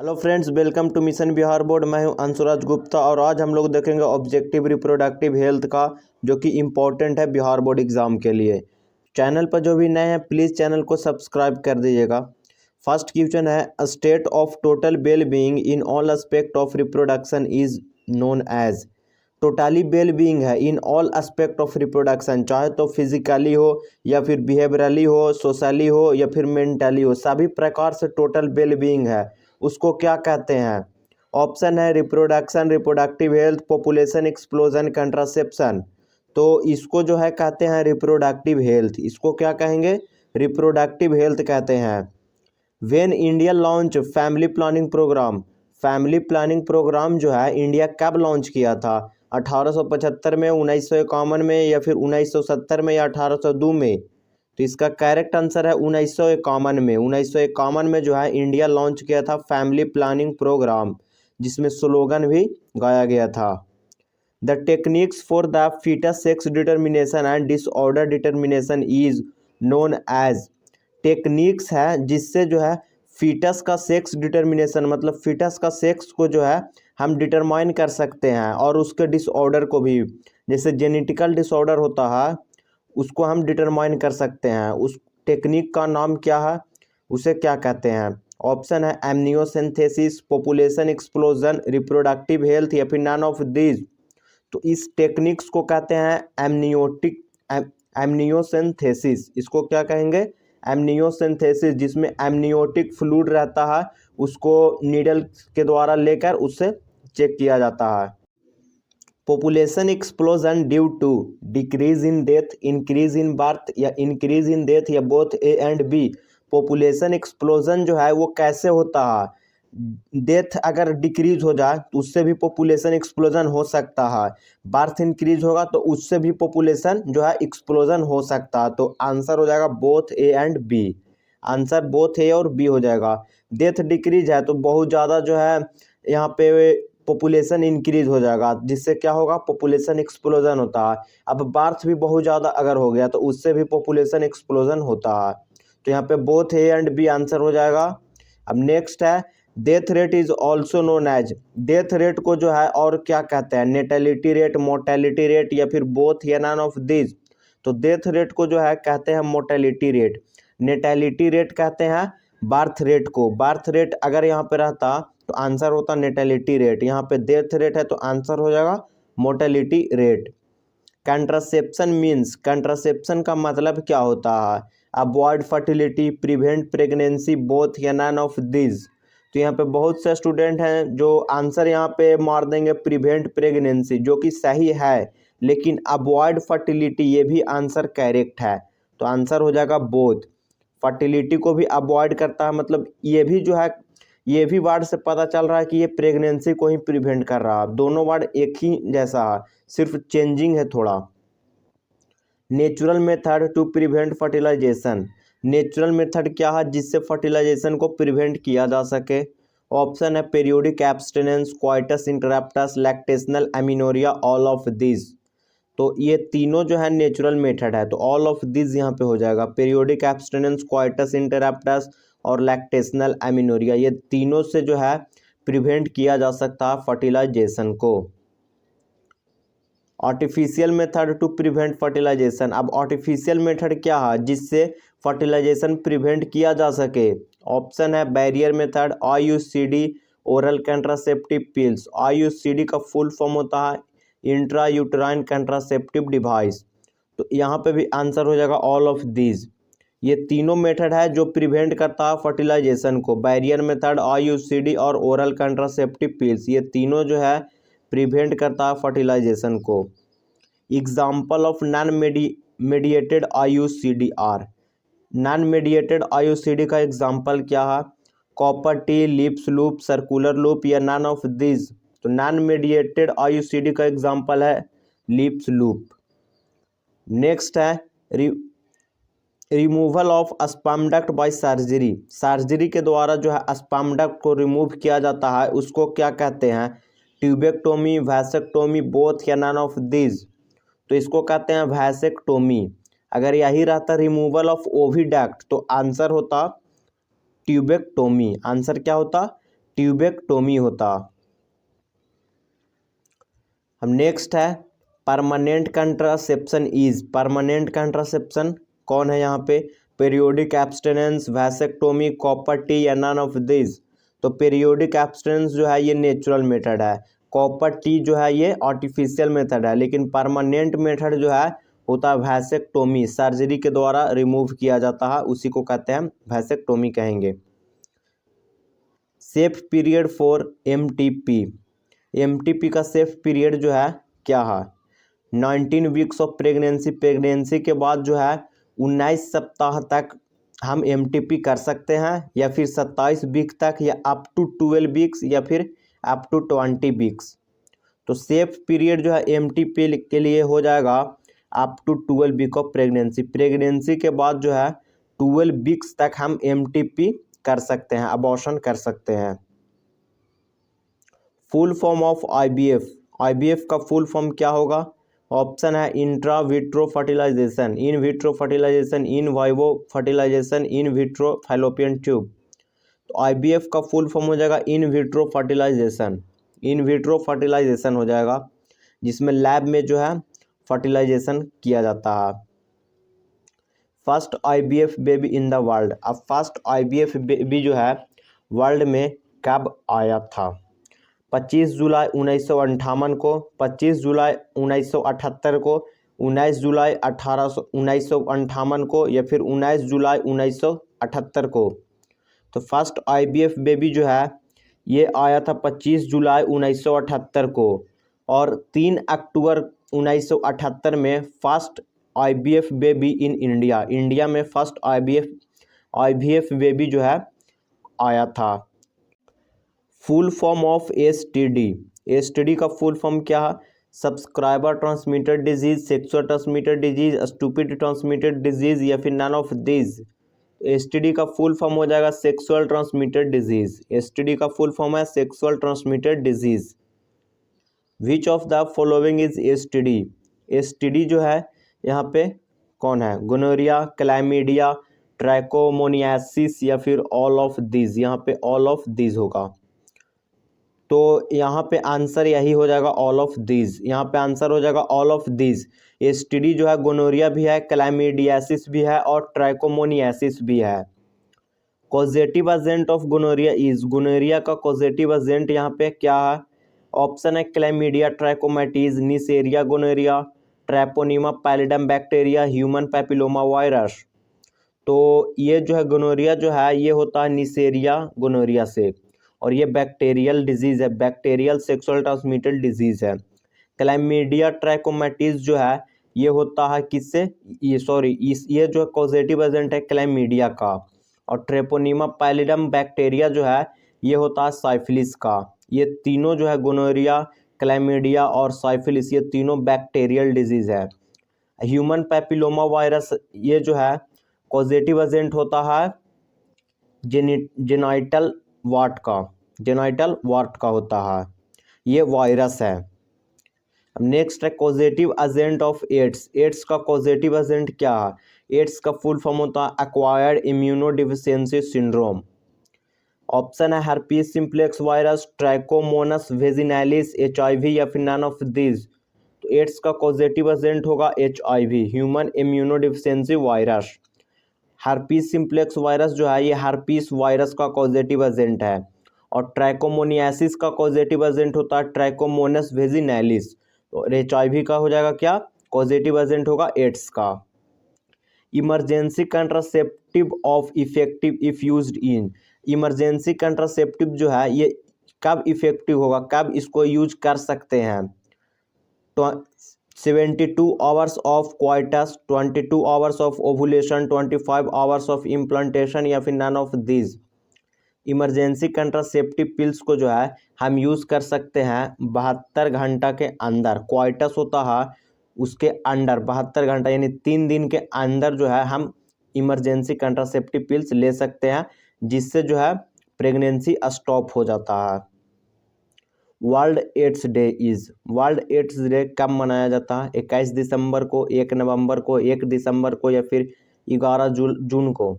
Hello friends, welcome to mission Bihar board. मैं हूं अंशुराज गुप्ता और आज हम लोग देखेंगे ऑब्जेक्टिव रिप्रोडक्टिव हेल्थ का, जो कि इम्पोर्टेंट है बिहार बोर्ड एग्ज़ाम के लिए। चैनल पर जो भी नए हैं प्लीज़ चैनल को सब्सक्राइब कर दीजिएगा। फर्स्ट क्वेश्चन है, a state of total well being in all aspect of reproduction is known as. Totally well being है in all aspect of reproduction, चाहे तो फिजिकली हो या फिर बिहेवियरली हो, सोशली हो या फिर मेंटली हो, सभी प्रकार से टोटल वेल बीइंग है, उसको क्या कहते हैं? ऑप्शन है reproduction, reproductive health, population explosion, contraception. तो इसको जो है कहते हैं रिप्रोडक्टिव हेल्थ। इसको क्या कहेंगे? रिप्रोडक्टिव हेल्थ कहते हैं। When India launch family planning programme, family planning programme जो है इंडिया कब लॉन्च किया था? 1875 में, 1951 में या फिर 1970 में या 1802 में? तो इसका करेक्ट आंसर है 1951 में। 1951 में जो है इंडिया लॉन्च किया था फैमिली प्लानिंग प्रोग्राम, जिसमें स्लोगन भी गाया गया था। The techniques for the foetus sex determination and disorder determination is known as. Techniques है जिससे जो है फीटस का सेक्स डिटर्मिनेशन, मतलब फीटस का सेक्स को जो है हम डिटरमाइन कर सकते हैं, और उसके डिसऑर्डर को भी, जैसे जेनेटिकल डिसऑर्डर होता है उसको हम डिटरमाइन कर सकते हैं। उस टेक्निक का नाम क्या है, उसे क्या कहते हैं? ऑप्शन है एमनियोसिंथेसिस, पॉपुलेशन एक्सप्लोजन, रिप्रोडक्टिव हेल्थ या फिर नन ऑफ दीज। तो इस टेक्निक्स को कहते हैं एमनियोसिंथेसिस। इसको क्या कहेंगे? एमनियोसिंथेसिस, जिसमें एमनियोटिक फ्लूइड रहता है, उसको नीडल के द्वारा लेकर उससे चेक किया जाता है। Population explosion due to decrease in death, increase in birth या इंक्रीज इन डेथ या both A and B. Population explosion जो है वो कैसे होता है? डेथ अगर डिक्रीज हो जाए तो उससे भी पॉपुलेशन एक्सप्लोजन हो सकता है। बर्थ इंक्रीज होगा तो उससे भी पॉपुलेशन जो है एक्सप्लोजन हो सकता है। तो आंसर हो जाएगा both A and B. Answer both A और बी हो जाएगा। डेथ डिक्रीज है तो बहुत ज़्यादा जो है यहाँ पे पॉपुलेशन इंक्रीज हो जाएगा, जिससे क्या होगा? पॉपुलेशन एक्सप्लोजन होता है। अब बर्थ भी बहुत ज़्यादा अगर हो गया तो उससे भी पॉपुलेशन एक्सप्लोजन होता है। तो यहाँ पे both A and B answer हो जाएगा। अब नेक्स्ट है, death rate is also known as. Death rate को जो है और क्या कहते हैं? नेटेलिटी रेट, मोर्टेलिटी रेट या फिर बोथ या नन ऑफ दिस। तो डेथ रेट को जो है कहते हैं मोर्टेलिटी रेट। नेटेलिटी रेट कहते हैं बर्थ रेट को। बर्थ रेट अगर यहाँ पे रहता तो आंसर होता नेटेलिटी रेट। यहाँ पे डेथ रेट है तो आंसर हो जाएगा mortality rate. Contraception means, contraception का मतलब क्या होता है? Avoid fertility, prevent pregnancy, both या नन ऑफ दिस। तो यहाँ पे बहुत से स्टूडेंट हैं जो आंसर यहाँ पे मार देंगे प्रिवेंट प्रेगनेंसी, जो कि सही है, लेकिन अवॉइड फर्टिलिटी ये भी आंसर करेक्ट है। तो आंसर हो जाएगा बोथ। फर्टिलिटी को भी अवॉइड करता है, मतलब ये भी जो है, ये भी वर्ड से पता चल रहा है कि ये प्रेगनेंसी को ही प्रिवेंट कर रहा है। दोनों वर्ड एक ही जैसा है, सिर्फ चेंजिंग है थोड़ा। Natural method to prevent fertilization. Natural method क्या है जिससे फर्टिलाइजेशन को प्रिवेंट किया जा सके? ऑप्शन है periodic abstinence, coitus interruptus, lactational amenorrhoea, all of this. तो ये तीनों जो है नेचुरल मेथड है, तो ऑल ऑफ दिस यहाँ पे हो जाएगा। पीरियोडिक एब्स्टिनेंस, क्वाइटस इंटरप्टस और लैक्टेशनल एमिनोरिया, ये तीनों से जो है प्रिवेंट किया जा सकता है फर्टिलाइजेशन को। Artificial method to prevent fertilization. अब आर्टिफिशियल मेथड क्या है जिससे फर्टिलाइजेशन प्रिवेंट किया जा सके? ऑप्शन है barrier method, IUCD, oral contraceptive pills. IUCD का फुल फॉर्म होता है इंट्रा यूट्राइन कंट्रासेप्टिव डिवाइस। तो यहाँ पे भी आंसर हो जाएगा ऑल ऑफ दीज। ये तीनों मेथड है जो प्रिवेंट करता है फर्टिलाइजेशन को। बैरियर मेथड, आईयूसीडी और ओरल कंट्रासेप्टिव पिल्स, ये तीनों जो है प्रिवेंट करता है फर्टिलाइजेशन को। Example of non medicated IUCD are. Non medicated IUCD का एग्जाम्पल क्या है? Copper T, lippes loop, circular loop या नॉन ऑफ दिस। तो नॉन मेडिएटेड आईयूसीडी का एग्जाम्पल है लिप्स लूप। नेक्स्ट है removal of sperm duct by surgery. Surgery के द्वारा जो है स्पर्म डक्ट को रिमूव किया जाता है, उसको क्या कहते हैं? ट्यूबेक्टोमी, वैसेक्टोमी, बोथ या नन ऑफ दिस। तो इसको कहते हैं वैसेक्टोमी। अगर यही रहता रिमूवल ऑफ ओविडक्ट तो आंसर होता ट्यूबेक्टोमी। आंसर क्या होता? ट्यूबेक्टोमी होता। हम नेक्स्ट है permanent contraception is, permanent contraception कौन है यहाँ पे, periodic abstinence, vasectomy, copper T या नन ऑफ दिस। तो पीरियोडिक एब्स्टिनेंस जो है ये नेचुरल मेथड है, कॉपर टी जो है ये आर्टिफिशियल मेथड है, लेकिन परमानेंट मेथड जो है होता है वैसेक्टोमी, सर्जरी के द्वारा रिमूव किया जाता है, उसी को कहते हैं वैसेक्टोमी कहेंगे। Safe period for MTP, MTP का सेफ पीरियड जो है क्या है, 19 वीक्स ऑफ प्रेगनेंसी, प्रेगनेंसी के बाद जो है 19 सप्ताह तक हम एमटीपी कर सकते हैं, या फिर 27 वीक तक, या अप टू 12 वीक्स, या फिर अप टू 20 वीक्स। तो सेफ पीरियड जो है एमटीपी के लिए हो जाएगा up to 12 week of pregnancy, pregnancy के बाद जो है 12 वीक्स तक हम एमटीपी कर सकते हैं, अबॉर्शन कर सकते हैं। Full form of IVF, IVF का फुल फॉर्म क्या होगा, ऑप्शन है intra vitro fertilization, in vitro fertilization, in vivo fertilization, in vitro fallopian tube. तो आईवीएफ का फुल फॉर्म हो जाएगा in vitro fertilization, in vitro fertilization हो जाएगा, जिसमें लैब में जो है फर्टिलाइजेशन किया जाता है। First IVF baby in the world, अब फर्स्ट आईवीएफ बेबी जो है वर्ल्ड में कब आया था, 25 जुलाई 1958 को, 25 जुलाई 1978 को, 19 जुलाई 1958 को, या फिर 19 जुलाई 1978 को। तो फर्स्ट आईवीएफ बेबी जो है ये आया था 25 जुलाई 1978 को, और 3 अक्टूबर 1978 में first IVF baby in India, India में फर्स्ट आईवीएफ बेबी जो है आया था। Full form of STD, STD का फुल फॉर्म क्या है, subscriber transmitted disease, sexual transmitted disease, stupid transmitted disease, या फिर नन ऑफ दिस। एसटीडी का फुल फॉर्म हो जाएगा सेक्सुअल ट्रांसमिटेड डिजीज, एसटीडी का फुल फॉर्म है sexual transmitted disease. Which of the following is STD, STD जो है यहाँ पे कौन है, गोनोरिया, क्लैमिडिया, ट्रैकोमोनियासिस, या फिर ऑल ऑफ दिस, यहाँ पे ऑल ऑफ दिस होगा। तो यहाँ पे आंसर यही हो जाएगा ऑल ऑफ दिस, यहाँ पे आंसर हो जाएगा ऑल ऑफ दिस। एसटीडी जो है गोनोरिया भी है, क्लैमिडियासिस भी है, और ट्रैकोमोनियासिस भी है। Causative agent of gonorrhoea is, gonorrhoea का कॉजेटिव एजेंट यहाँ पे क्या है, ऑप्शन है chlamydia trachomatis, neisseria gonorrhoeae, treponema pallidum bacteria, human papilloma virus. तो ये जो है गोनोरिया जो है ये होता है निसेरिया गोनोरिया से, और ये बैक्टीरियल डिजीज़ है, बैक्टीरियल सेक्सुअल ट्रांसमिटेड डिजीज़ है। क्लैमिडिया ट्रैकोमैटिस जो है ये होता है किससे, ये जो कॉजेटिव एजेंट है क्लैमिडिया का, और ट्रेपोनिमा पैलिडम बैक्टीरिया जो है ये होता है साइफिलिस का। ये तीनों जो है गोनोरिया, क्लैमिडिया और साइफिलिस, ये तीनों बैक्टीरियल डिजीज़ है। ह्यूमन पैपिलोमा वायरस ये जो है कॉजेटिव एजेंट होता है जेनाइटल वार्ट का, जेनाइटल वार्ट का होता है, ये वायरस है। अब नेक्स्ट है causative agent of AIDS, AIDS का कॉजेटिव एजेंट क्या है, एड्स का फुल फॉर्म होता है एक्वायर्ड इम्यूनोडिफिशियंसी सिंड्रोम। ऑप्शन है herpes simplex virus, trichomonas vaginalis, HIV, या फिर नन ऑफ दिस। तो एड्स का पॉजिटिव एजेंट होगा HIV, human immunodeficiency virus. Herpes simplex virus जो है ये हर्पीस वायरस का पॉजिटिव एजेंट है, और ट्राइकोमोनियासिस का पॉजिटिव एजेंट होता है ट्राइकोमोनस वेजिनैलिस। तो एचआईवी का हो जाएगा क्या, पॉजिटिव एजेंट होगा एड्स का। Emergency contraceptive of effective if used in, emergency contraceptive जो है ये कब इफेक्टिव होगा, कब इसको यूज कर सकते हैं। तो 72 hours of coitus, 22 hours of ovulation, 25 hours of implantation, या फिर none of this. Emergency contraceptive pills को जो है हम यूज़ कर सकते हैं 72 घंटा के अंदर, क्वाइटस होता है उसके अंडर 72 घंटा यानी 3 दिन के अंदर जो है हम इमरजेंसी कंट्रासेप्टिव पिल्स ले सकते हैं, जिससे जो है प्रेगनेंसी स्टॉप हो जाता है। World AIDS day is, world AIDS day कब मनाया जाता है, 21 दिसंबर को, 1 नवंबर को, 1 दिसंबर को, या फिर 11 जून को।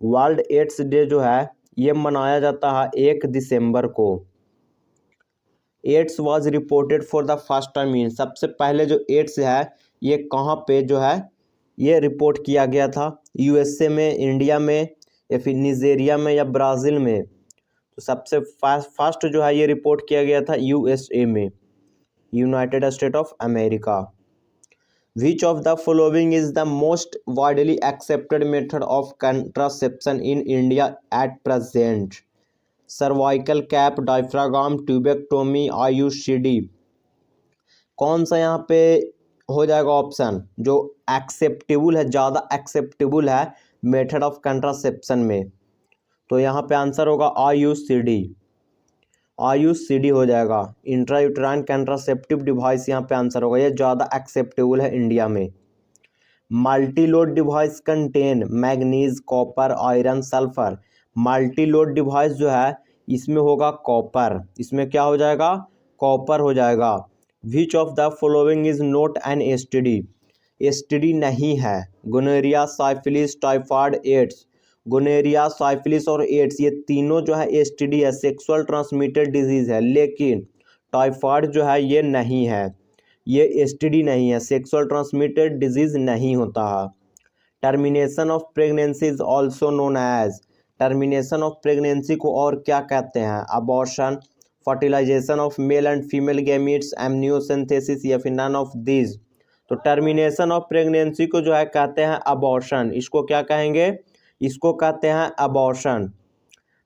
वर्ल्ड एड्स डे जो है ये मनाया जाता है 1 दिसंबर को। AIDS was reported for the first time in, सबसे पहले जो एड्स है ये कहाँ पे जो है ये रिपोर्ट किया गया था, यूएसए में, इंडिया में, या फिर नाइजीरिया में, या ब्राज़ील में। तो सबसे फर्स्ट जो है ये रिपोर्ट किया गया था यूएसए में, United State of America. Which of the following is the most widely accepted method of contraception in India at present? Cervical cap, diaphragm, tubectomy, IUCD. कौन सा यहाँ पे हो जाएगा ऑप्शन जो एक्सेप्टेबल है, ज़्यादा एक्सेप्टेबल है मेथड ऑफ कंट्रासेप्शन में? तो यहाँ पे आंसर होगा आईयूसीडी। आईयूसीडी हो जाएगा, इंट्रायूटेराइन कंट्रासेप्टिव डिवाइस यहाँ पे आंसर होगा, ये ज़्यादा एक्सेप्टेबल है इंडिया में। Multi load device contain manganese, copper, iron, sulphur. Multi load device जो है इसमें होगा कॉपर, इसमें क्या हो जाएगा, कॉपर हो जाएगा। Which of the following is not an STD? STD नहीं है। Gonorrhoea, syphilis, typhoid, AIDS. Gonorrhoea, syphilis और एड्स ये तीनों जो है एसटीडी है, सेक्सुअल ट्रांसमिटेड डिजीज़ है, लेकिन टाइफाइड जो है ये नहीं है, ये एसटीडी नहीं है, सेक्सुअल ट्रांसमिटेड डिजीज़ नहीं होता है। Termination of pregnancy is also known as, termination of pregnancy को और क्या कहते हैं? Abortion, fertilisation of male and female gametes, amniocentesis, या फिर नन ऑफ दीज। तो टर्मिनेशन ऑफ प्रेगनेंसी को जो है कहते हैं अबॉर्शन, इसको क्या कहेंगे? इसको कहते हैं अबॉर्शन।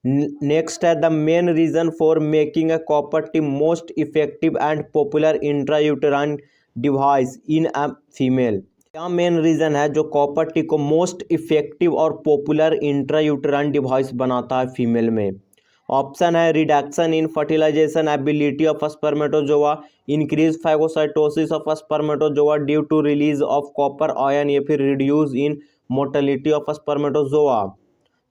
नेक्स्ट है the main reason for making a copper T most effective and popular intrauterine device in a female. क्या मेन रीज़न है जो कॉपर टी को मोस्ट इफेक्टिव और पॉपुलर इंट्रायूटेराइन डिवाइस बनाता है फीमेल में? ऑप्शन है reduction in fertilization ability of spermatozoa, increase phagocytosis of spermatozoa due to release of copper ion, या फिर reduce in mortality of spermatozoa.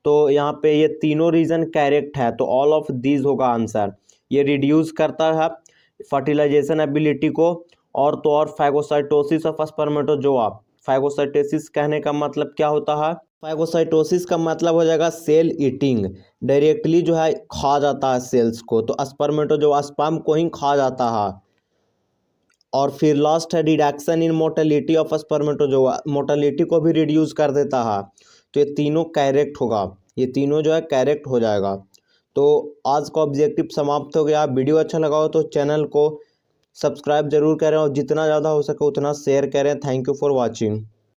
तो यहाँ पे ये तीनों रीज़न करेक्ट है, तो ऑल ऑफ दीज होगा आंसर। ये रिड्यूस करता है फर्टिलाइजेशन एबिलिटी को, और तो और फाइगोसाइटोसिस ऑफ स्पर्मेटोजोआ। फाइगोसाइटोसिस कहने का मतलब क्या होता है? फाइगोसाइटोसिस का मतलब हो जाएगा सेल ईटिंग, डायरेक्टली जो है खा जाता है सेल्स को, तो स्पर्मेटोजोआ स्पर्म को ही खा जाता है। और फिर लास्ट है reduction in mortality of spermatozoa, mortality को भी रिड्यूस कर देता है। तो ये तीनों करेक्ट होगा, ये तीनों जो है करेक्ट हो जाएगा। तो आज का ऑब्जेक्टिव समाप्त हो गया। वीडियो अच्छा लगा हो तो चैनल को सब्सक्राइब जरूर करें और जितना ज़्यादा हो सके उतना शेयर करें। Thank you for watching.